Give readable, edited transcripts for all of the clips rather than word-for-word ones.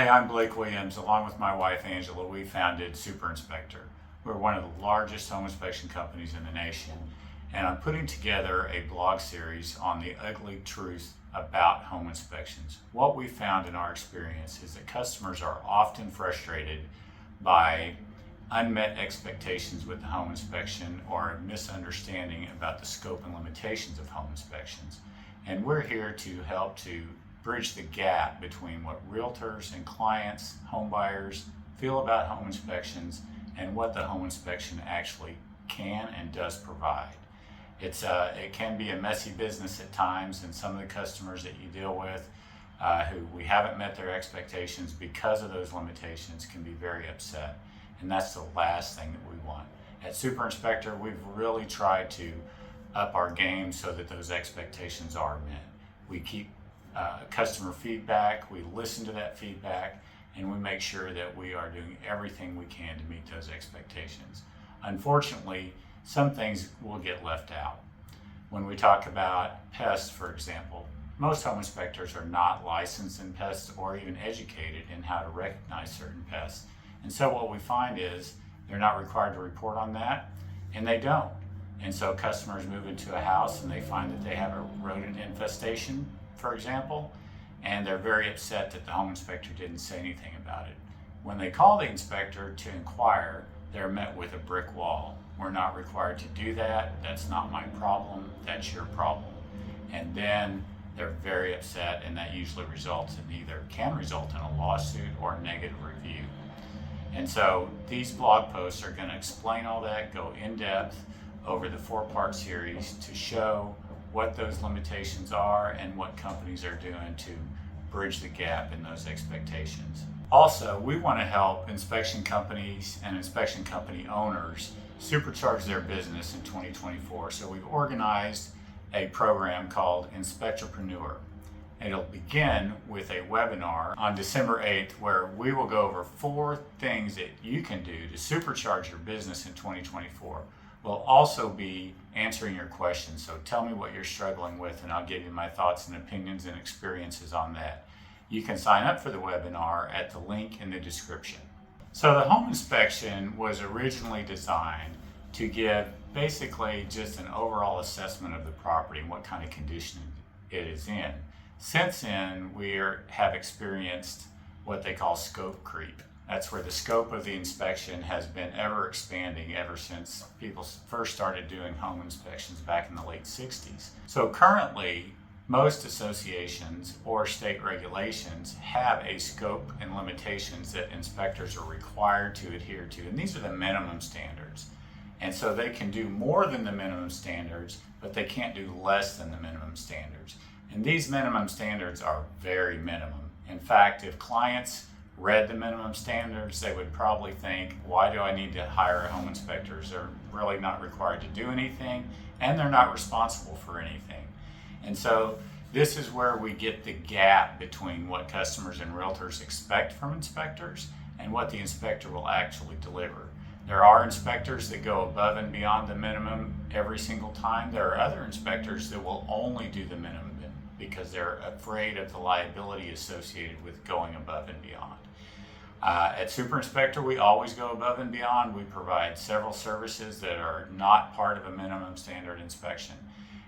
Hey, I'm Blake Williams. Along with my wife Angela, we founded Super Inspector. We're one of the largest home inspection companies in the nation, and I'm putting together a blog series on the ugly truth about home inspections. What we found in our experience is that customers are often frustrated by unmet expectations with the home inspection or a misunderstanding about the scope and limitations of home inspections. And we're here to help to bridge the gap between what realtors and clients, home buyers feel about home inspections and what the home inspection actually can and does provide. It can be a messy business at times, and some of the customers that you deal with who we haven't met their expectations because of those limitations can be very upset, and that's the last thing that we want. At Super Inspector, we've really tried to up our game so that those expectations are met. We keep customer feedback, we listen to that feedback, and we make sure that we are doing everything we can to meet those expectations. Unfortunately, some things will get left out. When we talk about pests, for example, most home inspectors are not licensed in pests or even educated in how to recognize certain pests. And so what we find is they're not required to report on that, and they don't. And so customers move into a house and they find that they have a rodent infestation, for example, and they're very upset that the home inspector didn't say anything about it. When they call the inspector to inquire, they're met with a brick wall. We're not required to do that. That's not my problem. That's your problem. And then they're very upset, and that usually can result in a lawsuit or a negative review. And so these blog posts are going to explain all that, go in depth over the 4-part series to show what those limitations are and what companies are doing to bridge the gap in those expectations. Also, we want to help inspection companies and inspection company owners supercharge their business in 2024. So we've organized a program called Inspectrepreneur. It'll begin with a webinar on December 8th where we will go over 4 things that you can do to supercharge your business in 2024. We'll also be answering your questions, so tell me what you're struggling with and I'll give you my thoughts and opinions and experiences on that. You can sign up for the webinar at the link in the description. So the home inspection was originally designed to give basically just an overall assessment of the property and what kind of condition it is in. Since then, we have experienced what they call scope creep. That's where the scope of the inspection has been ever expanding ever since people first started doing home inspections back in the late 60s. So currently, most associations or state regulations have a scope and limitations that inspectors are required to adhere to, and these are the minimum standards. And so they can do more than the minimum standards, but they can't do less than the minimum standards. And these minimum standards are very minimum. In fact, if clients read the minimum standards, they would probably think, why do I need to hire home inspectors? They're really not required to do anything, and they're not responsible for anything. And so this is where we get the gap between what customers and realtors expect from inspectors and what the inspector will actually deliver. There are inspectors that go above and beyond the minimum every single time. There are other inspectors that will only do the minimum because they're afraid of the liability associated with going above and beyond. At Super Inspector, we always go above and beyond. We provide several services that are not part of a minimum standard inspection.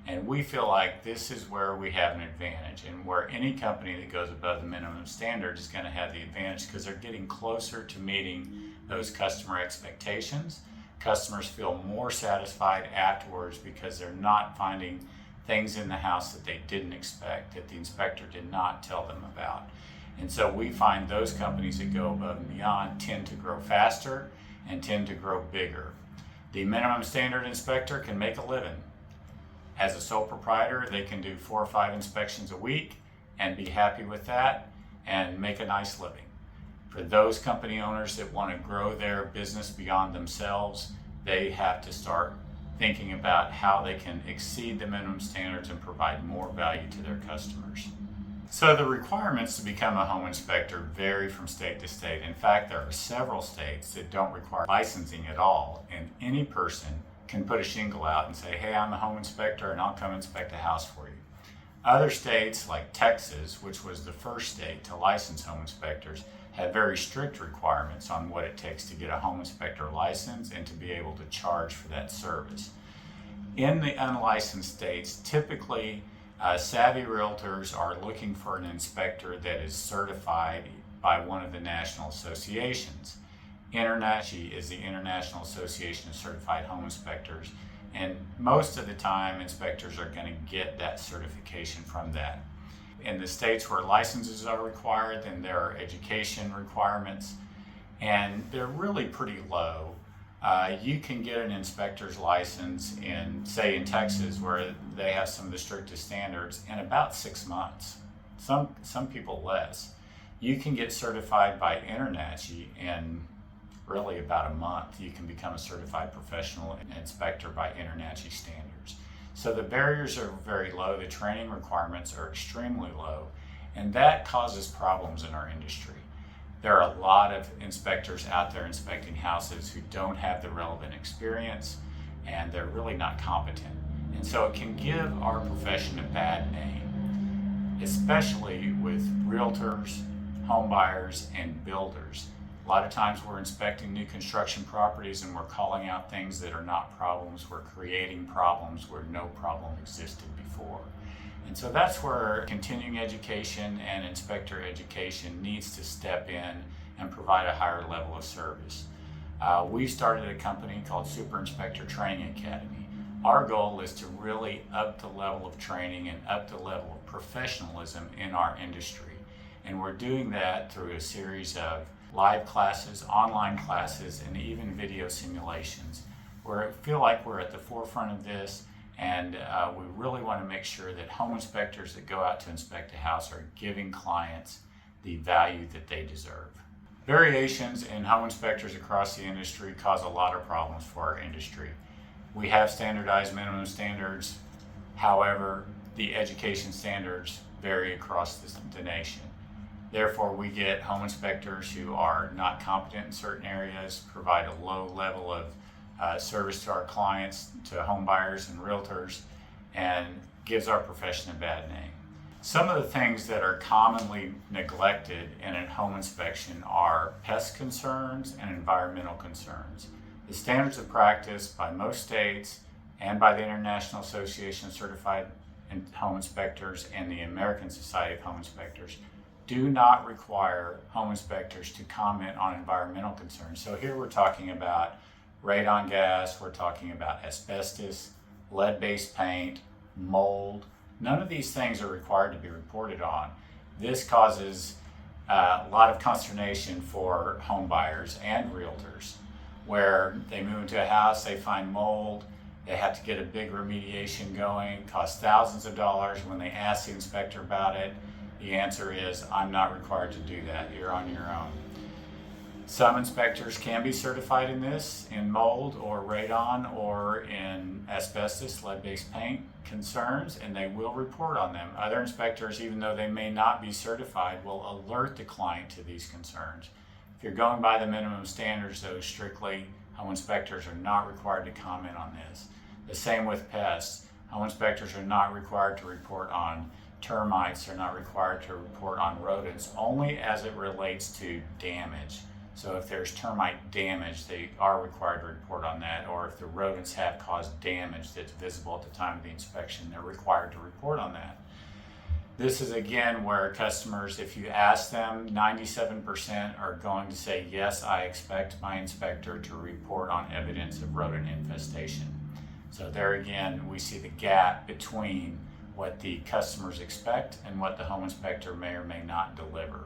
And we feel like this is where we have an advantage, and where any company that goes above the minimum standard is going to have the advantage because they're getting closer to meeting those customer expectations. Customers feel more satisfied afterwards because they're not finding things in the house that they didn't expect, that the inspector did not tell them about. And so we find those companies that go above and beyond tend to grow faster and tend to grow bigger. The minimum standard inspector can make a living. As a sole proprietor, they can do 4 or 5 inspections a week and be happy with that and make a nice living. For those company owners that want to grow their business beyond themselves, they have to start thinking about how they can exceed the minimum standards and provide more value to their customers. So the requirements to become a home inspector vary from state to state. In fact, there are several states that don't require licensing at all, and any person can put a shingle out and say, hey, I'm a home inspector and I'll come inspect a house for you. Other states like Texas, which was the first state to license home inspectors, have very strict requirements on what it takes to get a home inspector license and to be able to charge for that service. In the unlicensed states, typically savvy realtors are looking for an inspector that is certified by one of the national associations. INSHE is the International Association of Certified Home Inspectors, and most of the time inspectors are going to get that certification from that. In the states where licenses are required, then there are education requirements, and they're really pretty low. You can get an inspector's license say in Texas, where they have some of the strictest standards, in about 6 months. Some people less. You can get certified by INSHE in really about a month. You can become a certified professional inspector by INSHE standards. So the barriers are very low, the training requirements are extremely low, and that causes problems in our industry. There are a lot of inspectors out there inspecting houses who don't have the relevant experience, and they're really not competent. And so it can give our profession a bad name, especially with realtors, home buyers, and builders. A lot of times we're inspecting new construction properties and we're calling out things that are not problems. We're creating problems where no problem existed before. And so that's where continuing education and inspector education needs to step in and provide a higher level of service. We started a company called Super Inspector Training Academy. Our goal is to really up the level of training and up the level of professionalism in our industry. And we're doing that through a series of live classes, online classes, and even video simulations. We feel like we're at the forefront of this, and we really want to make sure that home inspectors that go out to inspect a house are giving clients the value that they deserve. Variations in home inspectors across the industry cause a lot of problems for our industry. We have standardized minimum standards. However, the education standards vary across the nation. Therefore, we get home inspectors who are not competent in certain areas, provide a low level of service to our clients, to home buyers and realtors, and gives our profession a bad name. Some of the things that are commonly neglected in a home inspection are pest concerns and environmental concerns. The standards of practice by most states and by the International Association of Certified Home Inspectors and the American Society of Home Inspectors do not require home inspectors to comment on environmental concerns. So here we're talking about radon gas, we're talking about asbestos, lead-based paint, mold. None of these things are required to be reported on. This causes a lot of consternation for home buyers and realtors, where they move into a house, they find mold, they have to get a big remediation going, costs thousands of dollars. When they ask the inspector about it, the answer is, I'm not required to do that, you're on your own. Some inspectors can be certified in this, in mold or radon or in asbestos, lead-based paint concerns, and they will report on them. Other inspectors, even though they may not be certified, will alert the client to these concerns. If you're going by the minimum standards, though, strictly, home inspectors are not required to comment on this. The same with pests. Home inspectors are not required to report on termites, are not required to report on rodents, only as it relates to damage. So if there's termite damage, they are required to report on that, or if the rodents have caused damage that's visible at the time of the inspection, they're required to report on that. This is again where customers, if you ask them, 97% are going to say, yes, I expect my inspector to report on evidence of rodent infestation. So there again, we see the gap between what the customers expect and what the home inspector may or may not deliver.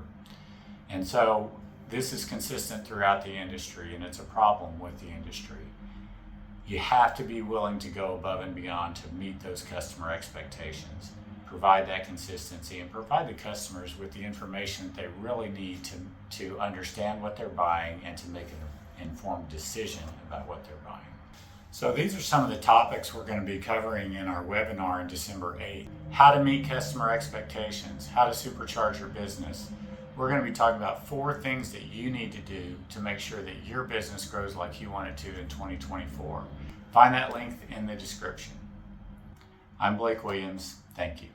And so this is consistent throughout the industry, and it's a problem with the industry. You have to be willing to go above and beyond to meet those customer expectations, provide that consistency, and provide the customers with the information that they really need to understand what they're buying and to make an informed decision about what they're buying. So these are some of the topics we're going to be covering in our webinar on December 8th. How to meet customer expectations, how to supercharge your business. We're going to be talking about 4 things that you need to do to make sure that your business grows like you want it to in 2024. Find that link in the description. I'm Blake Williams. Thank you.